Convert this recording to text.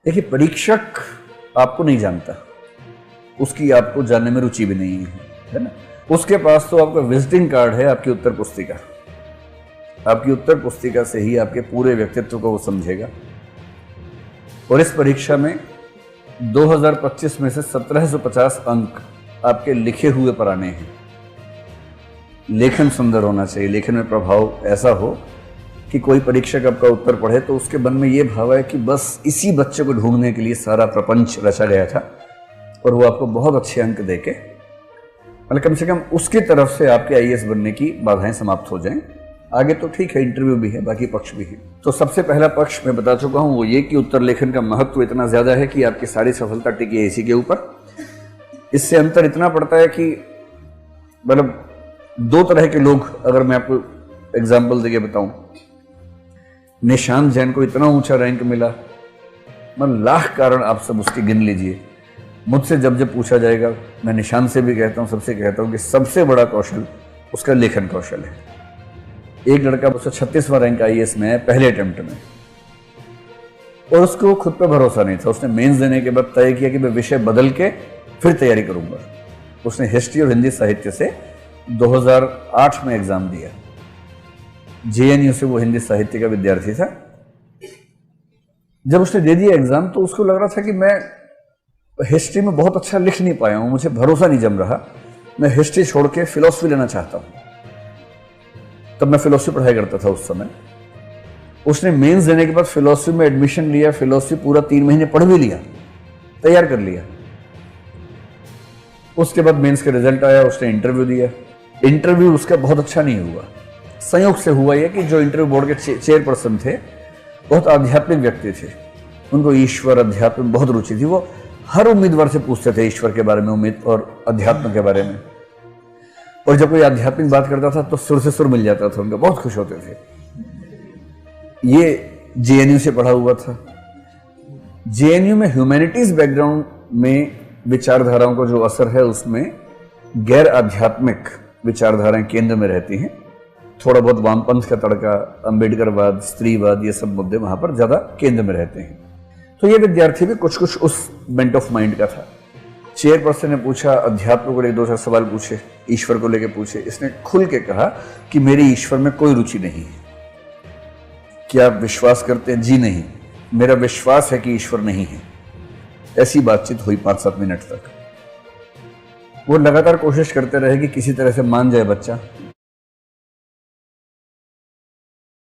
देखिए, परीक्षक आपको नहीं जानता, उसकी आपको जानने में रुचि भी नहीं है ना। उसके पास तो आपका विजिटिंग कार्ड है, आपकी उत्तर पुस्तिका। आपकी उत्तर पुस्तिका से ही आपके पूरे व्यक्तित्व को वो समझेगा। और इस परीक्षा में 2025 में से 1750 अंक आपके लिखे हुए पर आने हैं। लेखन सुंदर होना चाहिए, लेखन में प्रभाव ऐसा हो कि कोई परीक्षक आपका उत्तर पढ़े तो उसके मन में ये भाव है कि बस इसी बच्चे को ढूंढने के लिए सारा प्रपंच रचा गया था, और वो आपको बहुत अच्छे अंक देके, मतलब कम से कम उसकी तरफ से आपके आईएएस बनने की बाधाएं समाप्त हो जाएं। आगे तो ठीक है, इंटरव्यू भी है, बाकी पक्ष भी है। तो सबसे पहला पक्ष मैं बता चुका हूं, वो ये कि उत्तर लेखन का महत्व इतना ज्यादा है कि आपकी सारी सफलता टिकी है इसी के ऊपर। इससे अंतर इतना पड़ता है कि मतलब दो तरह के लोग, अगर मैं आपको एग्जाम्पल देके बताऊं, निशांत जैन को इतना ऊंचा रैंक मिला, मैं लाख कारण आप सब उसके गिन लीजिए। मुझसे जब जब पूछा जाएगा, मैं निशांत से भी कहता हूं, सबसे कहता हूं कि सबसे बड़ा कौशल उसका लेखन कौशल है। एक लड़का 236वां रैंक आईएएस में है पहले अटेम्प्ट में, और उसको खुद पे भरोसा नहीं था। उसने मेंस देने के बाद तय किया कि मैं विषय बदल के फिर तैयारी करूंगा। उसने हिस्ट्री और हिंदी साहित्य से 2008 में एग्जाम दिया। जेएनयू से वो हिंदी साहित्य का विद्यार्थी था। जब उसने दे दिया एग्जाम तो उसको लग रहा था कि मैं हिस्ट्री में बहुत अच्छा लिख नहीं पाया हूं, मुझे भरोसा नहीं जम रहा, मैं हिस्ट्री छोड़ के फिलॉसफी लेना चाहता हूं। तब मैं फिलॉसफी पढ़ाई करता था उस समय। उसने मेंस देने के बाद फिलॉसफी में एडमिशन लिया, फिलॉसफी पूरा 3 महीने पढ़ भी लिया, तैयार कर लिया। उसके बाद मेंस का रिजल्ट आया, उसने इंटरव्यू दिया। इंटरव्यू उसका बहुत अच्छा नहीं हुआ। संयोग से हुआ यह कि जो इंटरव्यू बोर्ड के चेयरपर्सन थे बहुत आध्यात्मिक व्यक्ति थे, उनको ईश्वर अध्यात्म में बहुत रुचि थी। वो हर उम्मीदवार से पूछते थे ईश्वर के बारे में, उम्मीद और अध्यात्म के बारे में। और जब कोई आध्यात्मिक बात करता था तो सुर से सुर मिल जाता था, उनका बहुत खुश होते थे। ये जेएनयू से पढ़ा हुआ था। जेएनयू में ह्यूमैनिटीज बैकग्राउंड में विचारधाराओं का जो असर है, उसमें गैर आध्यात्मिक विचारधाराएं केंद्र में रहती हैं। थोड़ा बहुत वामपंथ का तड़का, अंबेडकरवाद, स्त्रीवाद, ये सब मुद्दे वहां पर ज्यादा केंद्र में रहते हैं। तो ये विद्यार्थी भी कुछ कुछ उस बेंट ऑफ माइंड का था। चेयरपर्सन ने पूछा, अध्यात्म को लेकर 2-4 सवाल पूछे, ईश्वर को लेकर पूछे। इसने खुल के कहा कि मेरी ईश्वर में कोई रुचि नहीं है। क्या आप विश्वास करते हैं? जी नहीं, मेरा विश्वास है कि ईश्वर नहीं है। ऐसी बातचीत हुई 5-7 मिनट तक। वो लगातार कोशिश करते रहे कि किसी तरह से मान जाए बच्चा,